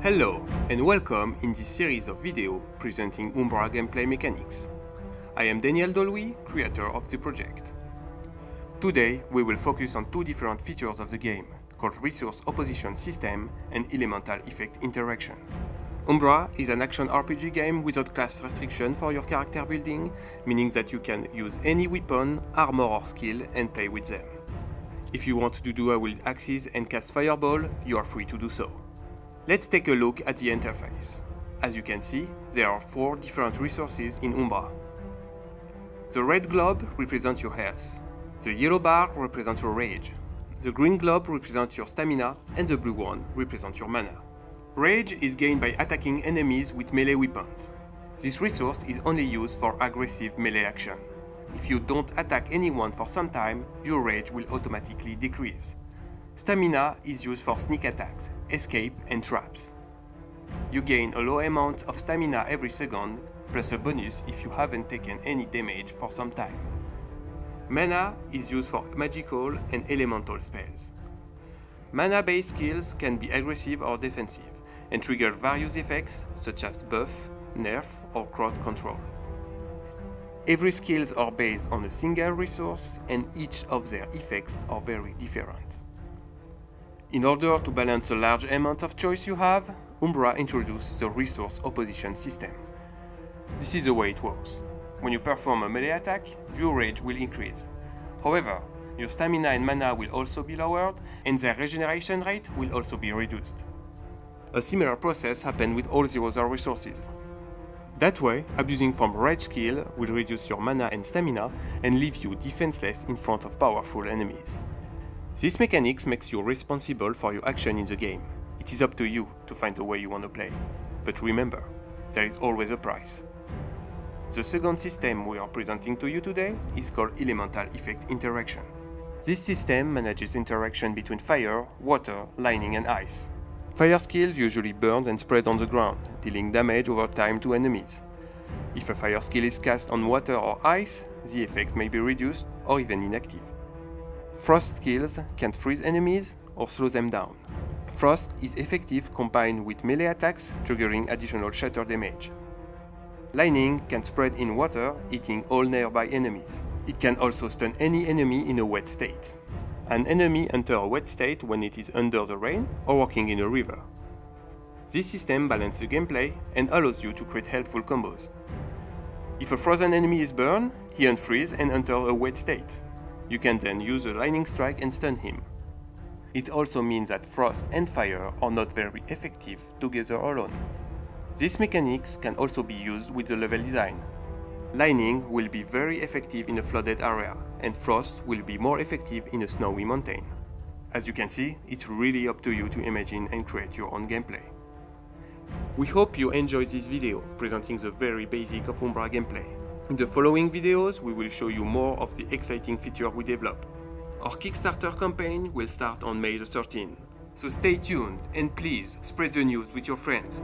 Hello and welcome in this series of videos presenting Umbra gameplay mechanics. I am Daniel Dolwy, creator of the project. Today we will focus on two different features of the game, called resource opposition system and elemental effect interaction. Umbra is an action RPG game without class restriction for your character building, meaning that you can use any weapon, armor or skill and play with them. If you want to do dual wield axes and cast fireball, you are free to do so. Let's take a look at the interface. As you can see, there are 4 different resources in Umbra. The red globe represents your health, the yellow bar represents your rage, the green globe represents your stamina, and the blue one represents your mana. Rage is gained by attacking enemies with melee weapons. This resource is only used for aggressive melee action. If you don't attack anyone for some time, your rage will automatically decrease. Stamina is used for sneak attacks, escape and traps. You gain a low amount of stamina every second, plus a bonus if you haven't taken any damage for some time. Mana is used for magical and elemental spells. Mana-based skills can be aggressive or defensive, and trigger various effects such as buff, nerf or crowd control. Every skills are based on a single resource and each of their effects are very different. In order to balance the large amount of choice you have, Umbra introduced the resource opposition system. This is the way it works. When you perform a melee attack, your rage will increase. However, your stamina and mana will also be lowered and their regeneration rate will also be reduced. A similar process happens with all the other resources. That way, abusing from rage skill will reduce your mana and stamina and leave you defenseless in front of powerful enemies. This mechanics makes you responsible for your action in the game. It is up to you to find the way you want to play. But remember, there is always a price. The second system we are presenting to you today is called elemental effect interaction. This system manages interaction between fire, water, lightning and ice. Fire skills usually burn and spread on the ground, dealing damage over time to enemies. If a fire skill is cast on water or ice, the effect may be reduced or even inactive. Frost skills can freeze enemies or slow them down. Frost is effective combined with melee attacks, triggering additional shatter damage. Lightning can spread in water, hitting all nearby enemies. It can also stun any enemy in a wet state. An enemy enters a wet state when it is under the rain or walking in a river. This system balances the gameplay and allows you to create helpful combos. If a frozen enemy is burned, he unfreezes and enters a wet state. You can then use a lightning strike and stun him. It also means that frost and fire are not very effective together alone. These mechanics can also be used with the level design. Lightning will be very effective in a flooded area, and frost will be more effective in a snowy mountain. As you can see, it's really up to you to imagine and create your own gameplay. We hope you enjoyed this video, presenting the very basic of Umbra gameplay. In the following videos, we will show you more of the exciting features we develop. Our Kickstarter campaign will start on May the 13th. So stay tuned and please spread the news with your friends.